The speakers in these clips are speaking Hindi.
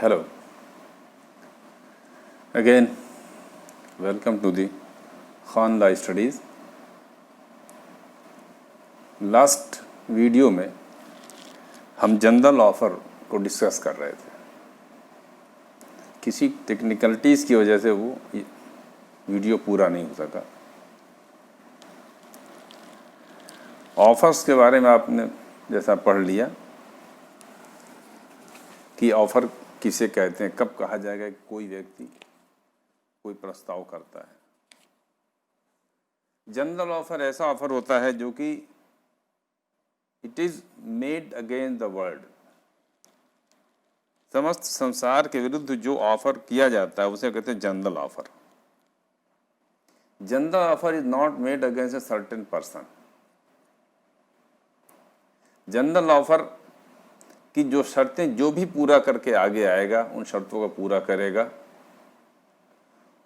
Hello. Again, welcome to the Khan Life Studies. Last video में हम जनरल ऑफ़र को डिस्कस कर रहे थे। किसी टेक्निकलिटीज़ की वजह से वो वीडियो पूरा नहीं हो सका। ऑफ़र्स के बारे में आपने जैसा पढ़ लिया कि ऑफ़र किसे कहते हैं, कब कहा जाएगा कि कोई व्यक्ति कोई प्रस्ताव करता है। जनरल ऑफ़र ऐसा ऑफ़र होता है जो कि it is made against the world, समस्त संसार के विरुद्ध जो ऑफ़र किया जाता है उसे कहते हैं general offer. General offer is not made against a certain person. General offer की जो शर्तें जो भी पूरा करके आगे आएगा, उन शर्तों को पूरा करेगा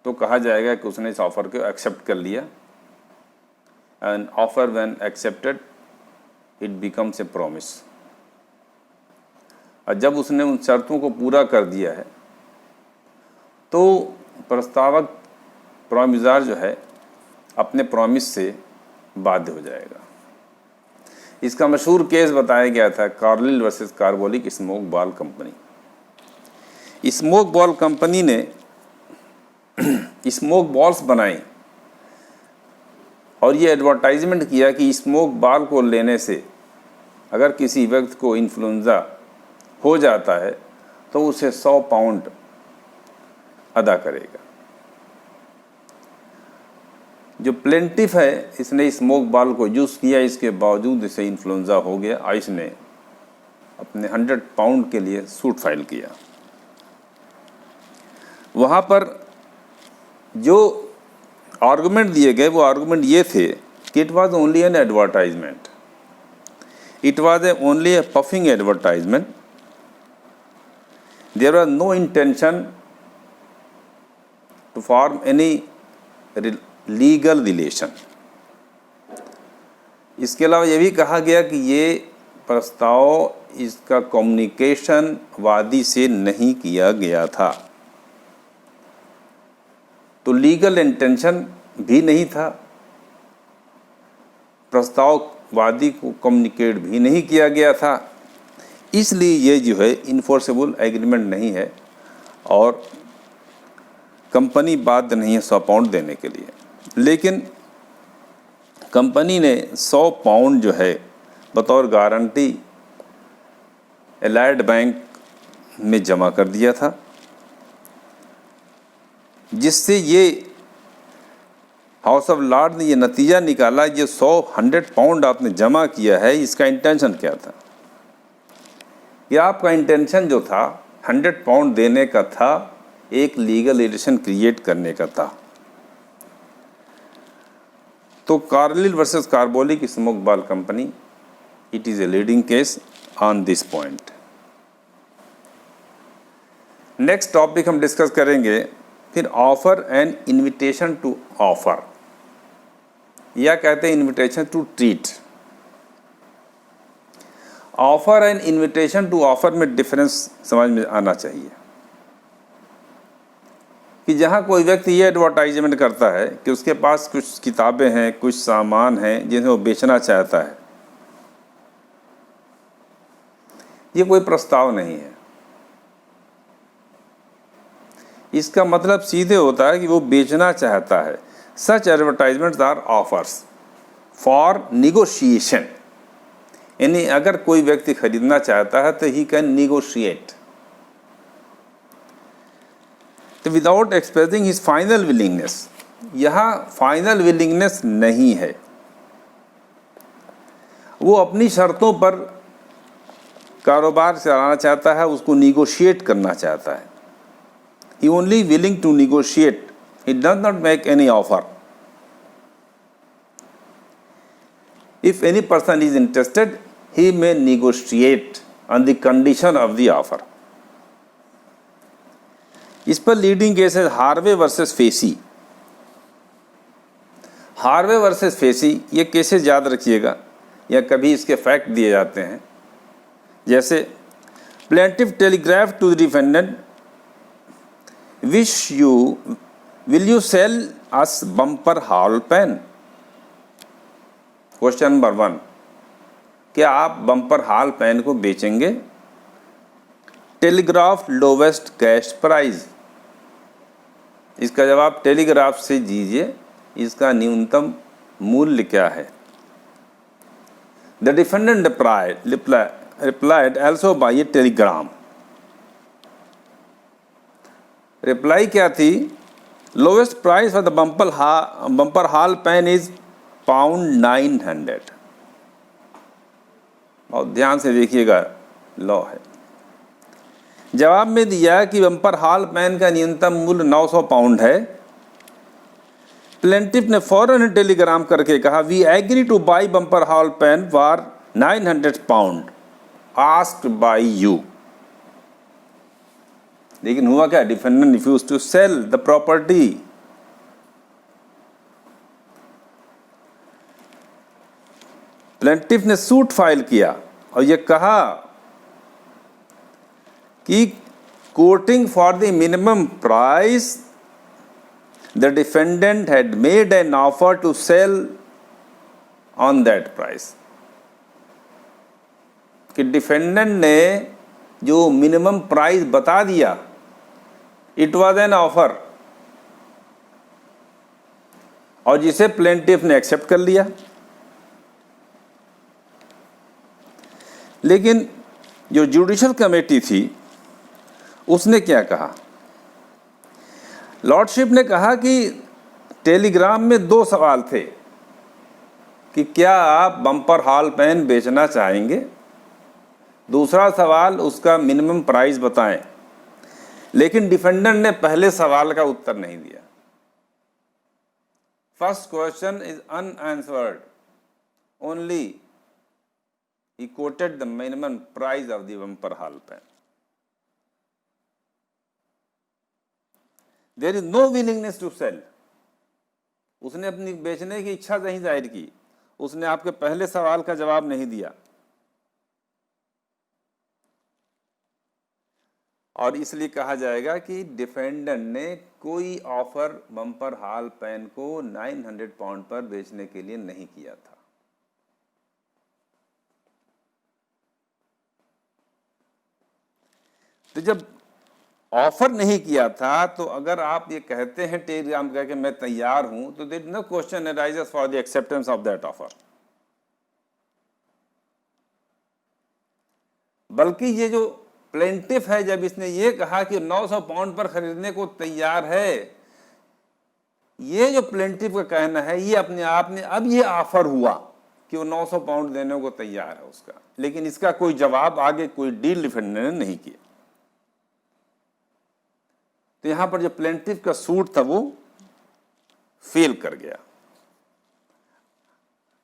तो कहा जाएगा कि उसने इस ऑफ़र को एक्सेप्ट कर लिया। N offer when accepted it becomes a promise. और जब उसने उन शर्तों को पूरा कर दिया है तो प्रस्तावक प्रॉमिसर जो है अपने प्रॉमिस से बाध्य हो जाएगा। इसका मशहूर केस बताया गया था Carlill versus Carbolic Smoke Ball company. Smoke Ball company ने स्मोक बॉल्स बनाई और ये एडवर्टाइजमेंट किया कि स्मोक बॉल को लेने से अगर किसी व्यक्ति को इन्फ्लुएंजा हो जाता है तो उसे 100 पाउंड अदा करेगा। जो प्लेंटिफ है, इसने स्मोक बॉल को यूज़ किया, इसके बावजूद इसे इन्फ्लुएंजा हो गया और इसने अपने 100 पाउंड के लिए सूट फाइल किया। वहाँ पर जो आर्गुमेंट दिए गए वो आर्गुमेंट ये थे कि it was only an advertisement, it was only a puffing advertisement, there was no intention to form any legal relation. इसके अलावा ये भी कहा गया कि ये प्रस्ताव, इसका कम्युनिकेशन वादी से नहीं किया गया था, तो लीगल इंटेंशन भी नहीं था, प्रस्ताववादी को कम्युनिकेट भी नहीं किया गया था, इसलिए ये जो है इन्फोर्सेबल एग्रीमेंट नहीं है और कंपनी बाध्य नहीं है 100 पाउंड देने के लिए। लेकिन कंपनी ने 100 पाउंड जो है बतौर गारंटी एलाइड बैंक में जमा कर दिया था, जिससे ये हाउस ऑफ लॉर्ड ने ये नतीजा निकाला, ये 100 पाउंड आपने जमा किया है, इसका इंटेंशन क्या था। ये आपका इंटेंशन जो था 100 पाउंड देने का था, एक लीगल रिलेशन क्रिएट करने का था। तो Carlill versus Carbolic Smoke Ball Company, it is a leading case on this point. Next topic हम डिस्कस करेंगे फिर offer and invitation to offer, या कहते हैं invitation to treat. Offer and invitation to offer में डिफरेंस समझ में आना चाहिए कि जहाँ कोई व्यक्ति ये एडवर्टाइजमेंट करता है कि उसके पास कुछ किताबें हैं, कुछ सामान हैं जिन्हें वो बेचना चाहता है, ये कोई प्रस्ताव नहीं है। इसका मतलब सीधे होता है कि वो बेचना चाहता है। Such advertisements are offers for negotiation, यानी अगर कोई व्यक्ति खरीदना चाहता है तो he can negotiate without expressing his final willingness. यहाँ फाइनल विलिंगनेस नहीं है, वो अपनी शर्तों पर कारोबार चलाना चाहता है, उसको निगोशिएट करना चाहता है। He only willing to negotiate. He does not make any offer. If any person is interested, he may negotiate on the condition of the offer. इस पर लीडिंग केस है Harvey versus facie. Harvey versus facie, ये केसेस याद रखिएगा या कभी इसके फैक्ट दिए जाते हैं। जैसे plaintiff telegraphed to the defendant will you sell us bumper hall pen? Question number 1, क्या आप बम्पर हॉल पेन को बेचेंगे? टेलीग्राफ लोवेस्ट कैश प्राइस, इसका जवाब टेलीग्राफ से दीजिए, इसका न्यूनतम मूल्य क्या है? The defendant replied also by a telegram. Reply क्या थी? Lowest price for the Bumper Hall Pen is £900। बहुत ध्यान से देखिएगा, लॉ है। जवाब में दिया कि बम्पर हॉल पेन का न्यूनतम मूल्य 900 पाउंड है। प्लेंटिफ ने फौरन टेलीग्राम करके कहा, we agree to buy Bumper Hall Pen for 900 pound asked by you. लेकिन हुआ क्या? Defendant refuse to sell the property. Plaintiff ने सूट फाइल किया और ये कहा कि quoting for the minimum price the defendant had made an offer to sell on that price, कि डिफेंडेंट ने जो मिनिमम प्राइस बता दिया, इट वॉज एन ऑफर, और जिसे प्लेंटिफ ने एक्सेप्ट कर लिया। लेकिन जो जुडिशल कमेटी थी उसने क्या कहा? लॉर्डशिप ने कहा कि टेलीग्राम में 2 सवाल थे कि क्या आप बम्पर हॉल पेन बेचना चाहेंगे, दूसरा सवाल उसका मिनिमम प्राइस बताएं। लेकिन डिफेंडेंट ने पहले सवाल का उत्तर नहीं दिया। First question is unanswered, only he quoted the minimum price of the bumper hall pen. There is no willingness to sell. उसने अपनी बेचने की इच्छा नहीं जाहिर की, उसने आपके पहले सवाल का जवाब नहीं दिया, और इसलिए कहा जाएगा कि डिफेंडेंट ने कोई ऑफर बम्पर हॉल पेन को 900 पाउंड पर बेचने के लिए नहीं किया था। तो जब ऑफर नहीं किया था, तो अगर आप ये कहते हैं टेलीग्राम करके मैं तैयार हूं, तो there is no question arises for the acceptance of that offer. बल्कि ये जो प्लेंटिफ है, जब इसने ये कहा कि 900 पाउंड पर खरीदने को तैयार है, ये जो प्लेंटिफ का कहना है, ये अपने आप में अब ये ऑफर हुआ कि वो 900 पाउंड देने को तैयार है उसका, लेकिन इसका कोई जवाब आगे कोई डील डिफेंडेंट ने नहीं किया। तो यहां पर जो प्लेंटिफ का सूट था वो फेल कर गया।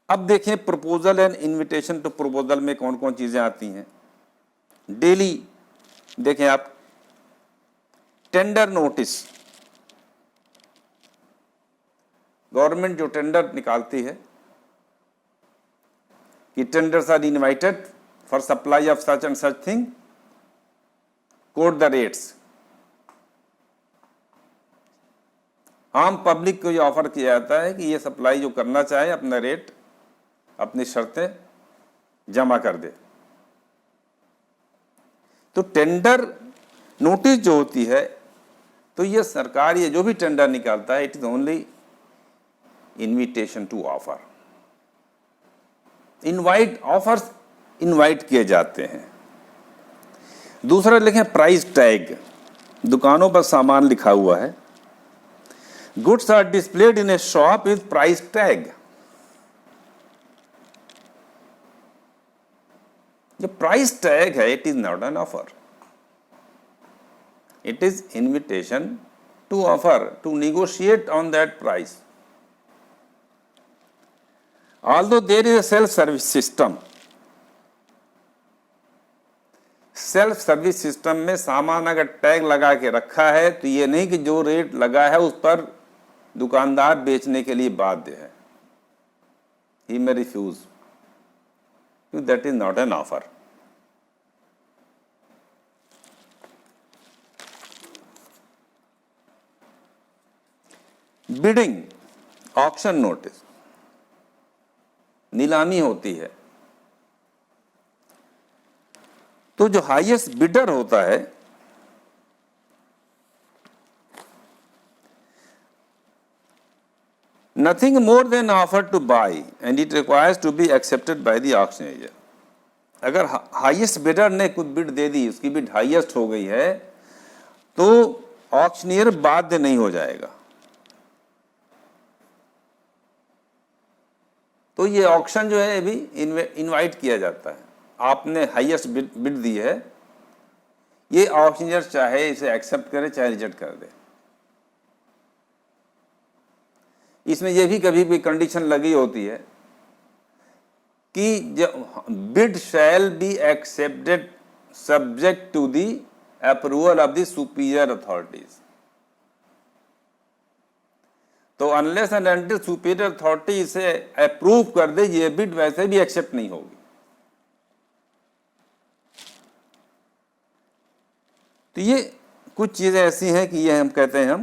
अब देखें proposal and invitation to proposal में कौन कौन चीजें आती हैं। डेली देखें आप, टेंडर नोटिस, गवर्नमेंट जो टेंडर निकालती है कि tenders are invited for supply of such and such thing, quote the rates. आम पब्लिक को ये ऑफर किया जाता है कि ये सप्लाई जो करना चाहे अपना रेट, अपनी शर्तें जमा कर दे। तो टेंडर नोटिस जो होती है, तो ये सरकार ये जो भी टेंडर निकालता है, it is only invitation to offer. Invite, offers invite किए जाते हैं। दूसरा लिखें प्राइस टैग, दुकानों पर सामान लिखा हुआ है, goods are displayed in a shop with price tag। जो प्राइस टैग है, it is not an offer, it is invitation to offer, to negotiate on that price। Although there is a self-service system, self service system में सामान अगर टैग लगा के रखा है, तो ये नहीं कि जो रेट लगा है उस पर दुकानदार बेचने के लिए बाध्य है। ही may refuse, that is not an offer। Bidding, auction notice, नीलामी होती है, तो जो हाईएस्ट बिडर होता है nothing more than offer to buy and it requires to be accepted by the auctioneer. अगर हाईएस्ट बिडर ने कुछ बिड दे दी, उसकी बिड हाईएस्ट हो गई है, तो ऑक्शनियर बाध्य नहीं हो जाएगा। तो ये ऑक्शन जो है अभी इनवाइट किया जाता है। आपने हाईएस्ट बिड दी है, ये ऑक्शनियर चाहे इसे एक्सेप्ट करे चाहे रिजेक्ट कर दे। इसमें यह भी कभी भी कंडीशन लगी होती है कि bid shall be accepted subject to the approval of the superior authorities. तो unless and until superior authority इसे अप्रूव कर दे, ये बिड वैसे भी एक्सेप्ट नहीं होगी। तो ये कुछ चीजें ऐसी हैं कि ये हम कहते हैं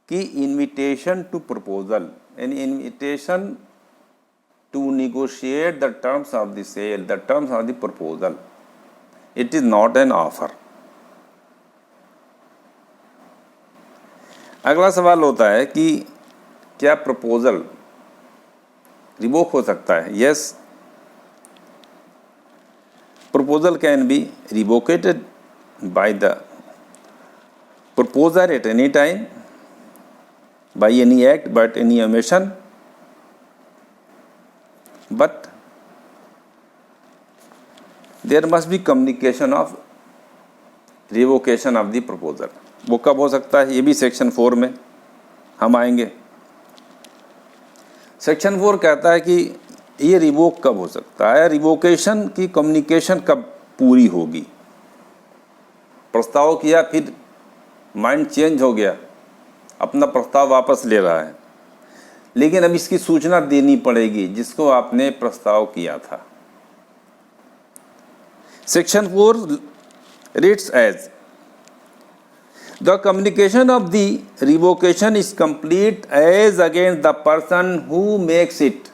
कि इन्विटेशन टू प्रपोजल, यानी invitation to negotiate the terms of the sale, the terms of the proposal. It is not an offer. अगला सवाल होता है कि क्या प्रपोजल रिवोक हो सकता है? Yes, proposal can be revocated by the proposer at any time, by any act, but any omission. But there must be communication of revocation of the proposal. वो कब हो सकता है? ये भी सेक्शन 4 में हम आएंगे। सेक्शन 4 कहता है कि ये रिवोक कब हो सकता है, रिवोकेशन की कम्युनिकेशन कब पूरी होगी। प्रस्ताव किया, फिर माइंड चेंज हो गया, अपना प्रस्ताव वापस ले रहा है, लेकिन अब इसकी सूचना देनी पड़ेगी जिसको आपने प्रस्ताव किया था। Section 4 reads as the communication of the revocation is complete as against the person who makes it.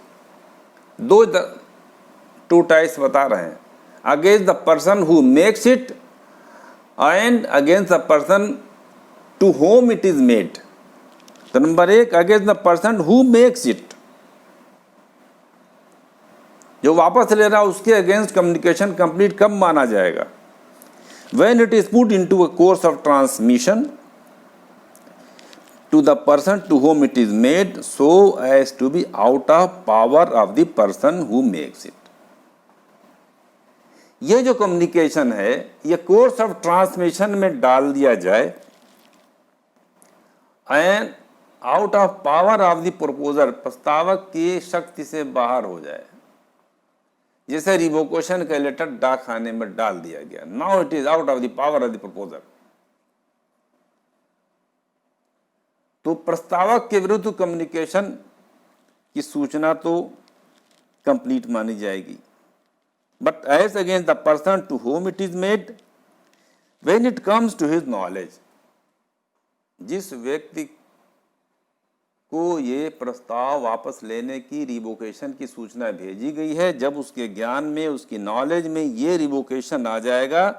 Two types बता रहे हैं, against the person who makes it and against the person to whom it is made. तो number 1, against the person who makes it, जो वापस ले रहा है उसके अगेंस्ट कम्युनिकेशन कंप्लीट कब माना जाएगा? When it is put into a course of transmission to the person to whom it is made so as to be out of power of the person who makes it. ये जो कम्युनिकेशन है, ये कोर्स ऑफ ट्रांसमिशन में डाल दिया जाए and out of power of the proposer, प्रस्तावक की शक्ति से बाहर हो जाए। जैसे रिवोकेशन का लेटर डाक खाने में डाल दिया गया, now it is out of the power of the proposer. तो प्रस्तावक के विरुद्ध कम्युनिकेशन की सूचना तो कंप्लीट मानी जाएगी, but as against the person to whom it is made when it comes to his knowledge, जिस व्यक्ति को ये प्रस्ताव वापस लेने की रिवोकेशन की सूचना भेजी गई है, जब उसके ज्ञान में, उसकी नॉलेज में ये रिवोकेशन आ जाएगा,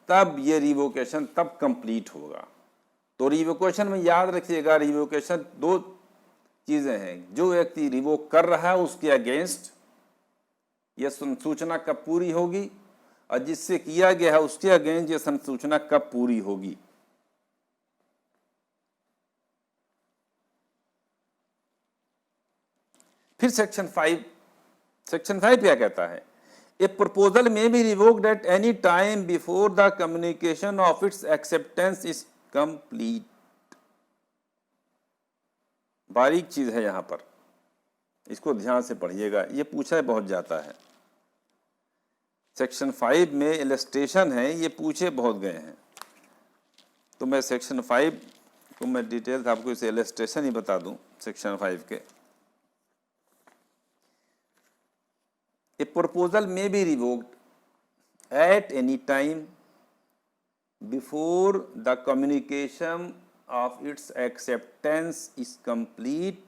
तब ये रिवोकेशन तब कंप्लीट होगा। तो रिवोकेशन में याद रखिएगा, रिवोकेशन 2 चीजें हैं। जो व्यक्ति रिवोक कर रहा है उसके अगेंस्ट यह सूचना कब पूरी होगी, और जिससे किया गया है उसके अगेंस्ट ये सूचना कब पूरी होगी। फिर सेक्शन 5 क्या कहता है? A proposal may be revoked at any time before the communication of its acceptance is complete. बारीक चीज है यहां पर, इसको ध्यान से पढ़िएगा, ये पूछा बहुत जाता है। सेक्शन 5 में इलस्ट्रेशन है, ये पूछे बहुत गए हैं, तो मैं सेक्शन 5 को मैं डिटेल आपको इसे इलस्ट्रेशन ही बता दूं। सेक्शन 5 के A proposal may be revoked at any time before the communication of its acceptance is complete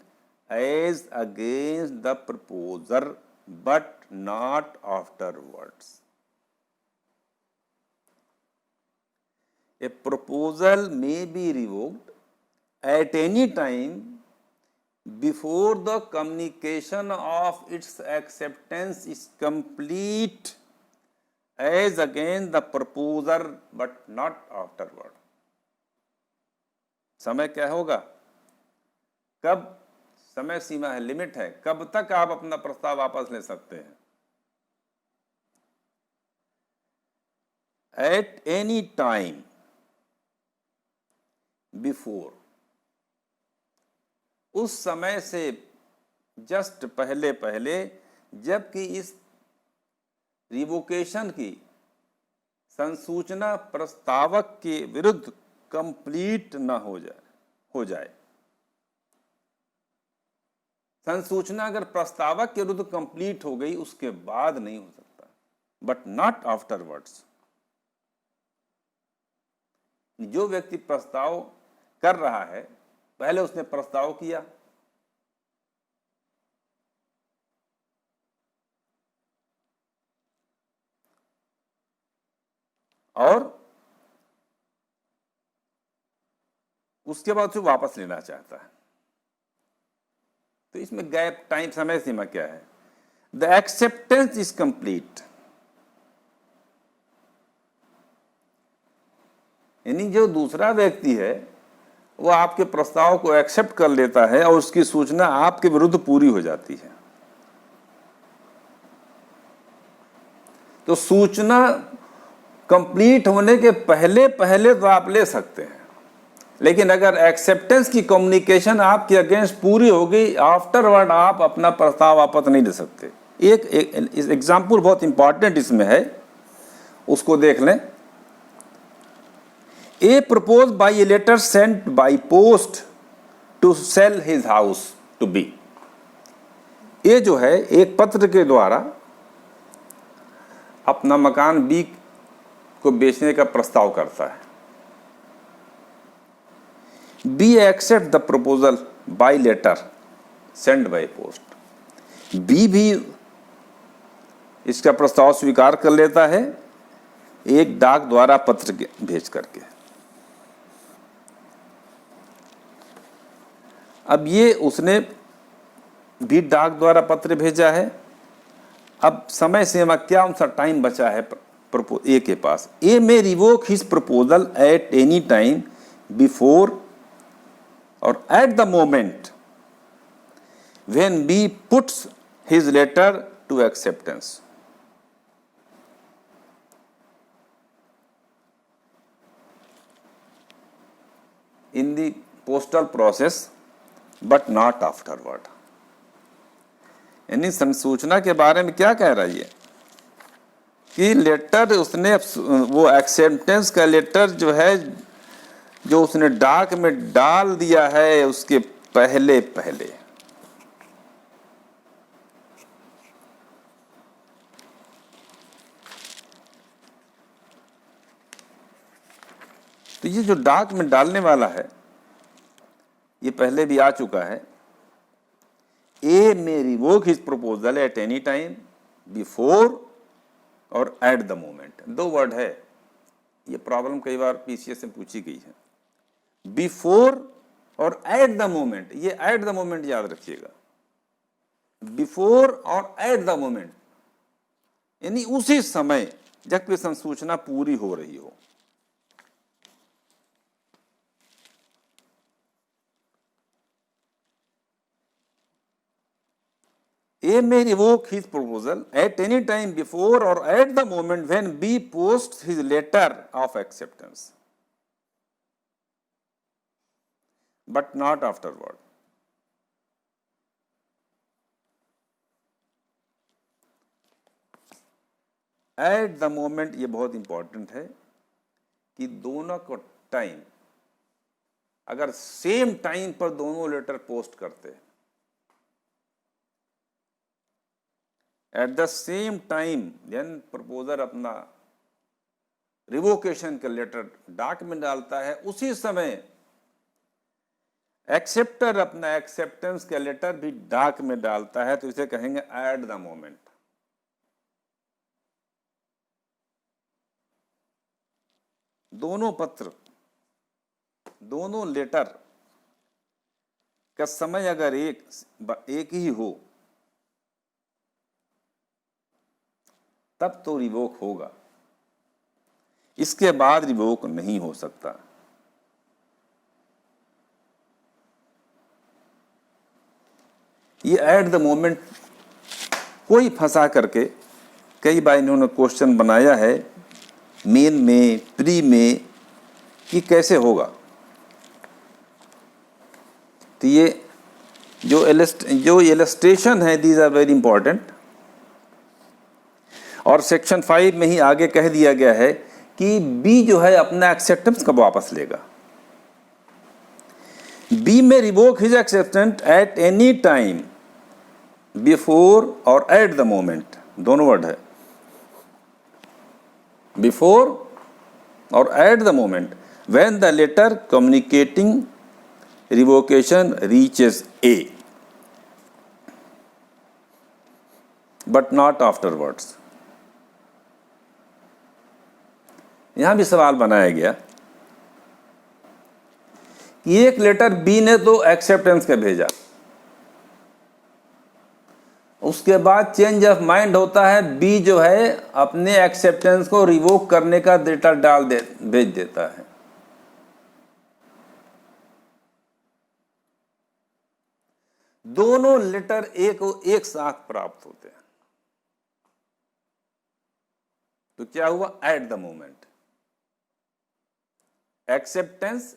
as against the proposer but not afterwards. A proposal may be revoked at any time before the communication of its acceptance is complete as against the proposer but not afterward. समय क्या होगा, कब समय सीमा है, लिमिट है, कब तक आप अपना प्रस्ताव वापस ले सकते हैं. At any time before, उस समय से जस्ट पहले पहले, जबकि इस रिवोकेशन की संसूचना प्रस्तावक के विरुद्ध कंप्लीट न हो जाए. संसूचना अगर प्रस्तावक के विरुद्ध कंप्लीट हो गई उसके बाद नहीं हो सकता, बट नॉट आफ्टरवर्ड्स. जो व्यक्ति प्रस्ताव कर रहा है, पहले उसने प्रस्ताव किया, और उसके बाद उसे वापस लेना चाहता है, तो इसमें गैप टाइम समय सीमा क्या है? द एक्सेप्टेंस इज कंप्लीट, यानी जो दूसरा व्यक्ति है वो आपके प्रस्ताव को एक्सेप्ट कर लेता है और उसकी सूचना आपके विरुद्ध पूरी हो जाती है. तो सूचना कंप्लीट होने के पहले पहले तो आप ले सकते हैं, लेकिन अगर एक्सेप्टेंस की कम्युनिकेशन आपके अगेंस्ट पूरी हो गई, आफ्टरवर्ड आप अपना प्रस्ताव वापस नहीं ले सकते. एक एग्जाम्पल बहुत इंपॉर्टेंट इसमें है, उसको देख लें. A proposed by a letter sent by post to sell his house to B. ये जो है एक पत्र के द्वारा अपना मकान B को बेचने का प्रस्ताव करता है. B accept the proposal by letter sent by post. B भी इसका प्रस्ताव स्वीकार कर लेता है एक डाक द्वारा पत्र भेज करके. अब ये उसने भी डाक द्वारा पत्र भेजा है. अब समय सीमा क्या, उनका टाइम बचा है ए के पास. A may revoke his proposal at any time before और at the moment when B puts his letter to acceptance. In the postal process but not afterward. यानी संसूचना के बारे में क्या कह रही है कि लेटर उसने, वो एक्सेप्टेंस का लेटर जो है, जो उसने डाक में डाल दिया है उसके पहले पहले. तो ये जो डाक में डालने वाला है ये पहले भी आ चुका है. ए may revoke his proposal at any time before और एट द मोमेंट. दो वर्ड है, ये प्रॉब्लम कई बार पीसीएस में पूछी गई है. बिफोर और एट द मोमेंट, ये एट द मोमेंट याद रखिएगा. बिफोर और एट द मोमेंट यानी उसी समय जब संसूचना पूरी हो रही हो. A may revoke his proposal at any time before or at the moment when B posts his letter of acceptance, but not afterward. At the moment ये बहुत इंपॉर्टेंट है कि दोनों को टाइम, अगर सेम टाइम पर दोनों लेटर पोस्ट करते हैं, at the same time then proposer अपना रिवोकेशन का लेटर डाक में डालता है, उसी समय एक्सेप्टर अपना एक्सेप्टेंस का लेटर भी डाक में डालता है तो इसे कहेंगे एट द मोमेंट। दोनों पत्र, दोनों लेटर का समय अगर एक ही हो तब तो रिवोक होगा, इसके बाद रिवोक नहीं हो सकता। ये एट द मोमेंट कोई फंसा करके कई बार इन्होंने क्वेश्चन बनाया है मेन में, प्री में, कि कैसे होगा। तो ये जो इलस्ट्रेशन है दीज आर वेरी इंपॉर्टेंट। और सेक्शन 5 में ही आगे कह दिया गया है कि बी जो है अपना एक्सेप्टेंस कब वापस लेगा। B may revoke his acceptance at any time before और एट द मोमेंट, दोनों वर्ड है, बिफोर और at the moment when the letter communicating revocation reaches A but not afterwards. यहां भी सवाल बनाया गया कि एक लेटर बी ने तो एक्सेप्टेंस का भेजा, उसके बाद चेंज ऑफ माइंड होता है, बी जो है अपने एक्सेप्टेंस को रिवोक करने का लेटर भेज देता है। दोनों लेटर एक साथ प्राप्त होते हैं तो क्या हुआ, eight the moment acceptance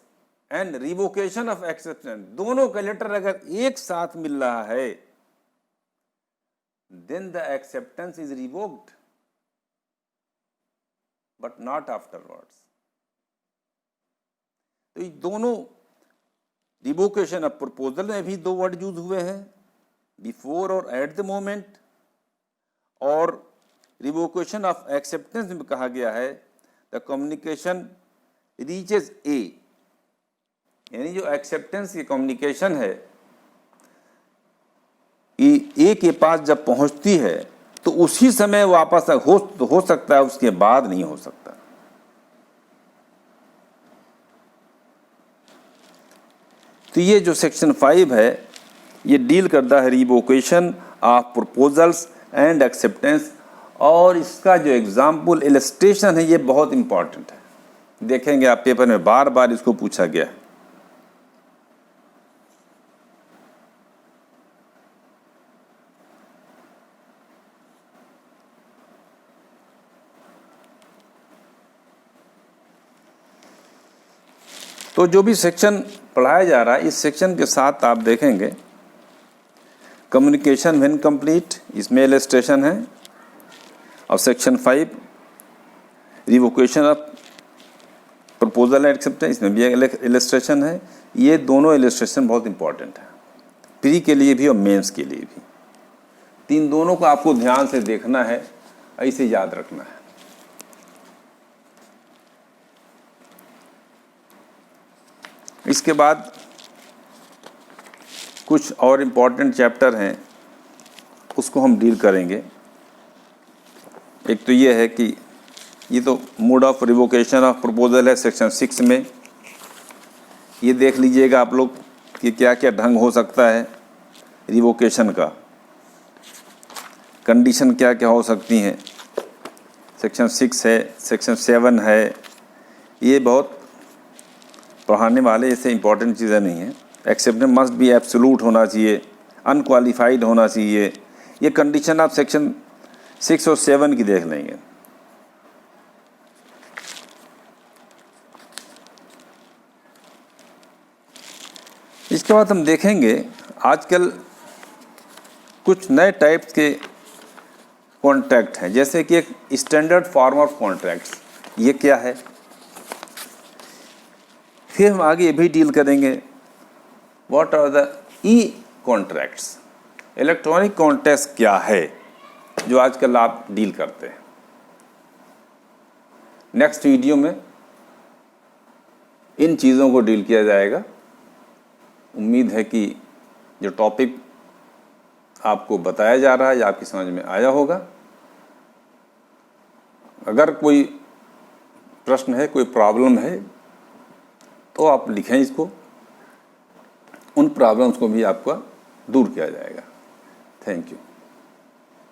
and revocation of acceptance, दोनों का लेटर अगर एक साथ मिल रहा है then the acceptance is revoked but not afterwards। तो ये दोनों रिवोकेशन ऑफ प्रपोजल में भी दो वर्ड यूज हुए हैं, बिफोर और एट द मोमेंट, और रिवोकेशन ऑफ एक्सेप्टेंस में कहा गया है द कम्युनिकेशन रीचेस ए, यानी जो एक्सेप्टेंस की कम्युनिकेशन है ए के पास जब पहुंचती है तो उसी समय वापस हो सकता है, उसके बाद नहीं हो सकता। तो ये जो सेक्शन 5 है ये डील करता है revocation of proposals and acceptance, और इसका जो एग्जाम्पल इलस्ट्रेशन है ये बहुत इंपॉर्टेंट है। देखेंगे आप पेपर में बार बार इसको पूछा गया है। तो जो भी सेक्शन पढ़ाया जा रहा है इस सेक्शन के साथ आप देखेंगे कम्युनिकेशन व्हेन कंप्लीट, इसमें इलस्ट्रेशन है, और section 5 revocation of proposal and acceptance, इसमें भी इलस्ट्रेशन है। ये दोनों इलस्ट्रेशन बहुत इंपॉर्टेंट है, प्री के लिए भी और मेंस के लिए भी। तीन दोनों को आपको ध्यान से देखना है, ऐसे याद रखना है। इसके बाद कुछ और इम्पॉर्टेंट चैप्टर हैं उसको हम डील करेंगे। एक तो ये है कि ये तो mode of revocation of proposal है सेक्शन 6 में, ये देख लीजिएगा आप लोग कि क्या क्या ढंग हो सकता है रिवोकेशन का, कंडीशन क्या क्या हो सकती हैं। सेक्शन 6 है, सेक्शन 7 है, ये बहुत पढ़ाने वाले ऐसे इंपॉर्टेंट चीज़ें नहीं हैं। एक्सेप्टेंस मस्ट बी एब्सोल्यूट होना चाहिए, अनक्वालिफाइड होना चाहिए, ये कंडीशन आप सेक्शन 6 और 7 की देख लेंगे। इसके बाद हम देखेंगे आजकल कुछ नए टाइप्स के कॉन्ट्रैक्ट हैं, जैसे कि एक स्टैंडर्ड फॉर्म ऑफ कॉन्ट्रैक्ट्स, ये क्या है। फिर हम आगे ये भी डील करेंगे what are the e contracts, electronic contracts क्या है जो आजकल आप डील करते हैं। नेक्स्ट वीडियो में इन चीज़ों को डील किया जाएगा। उम्मीद है कि जो टॉपिक आपको बताया जा रहा है या आपकी समझ में आया होगा। अगर कोई प्रश्न है, कोई प्रॉब्लम है, तो आप लिखें इसको, उन प्रॉब्लम्स को भी आपका दूर किया जाएगा। Thank you.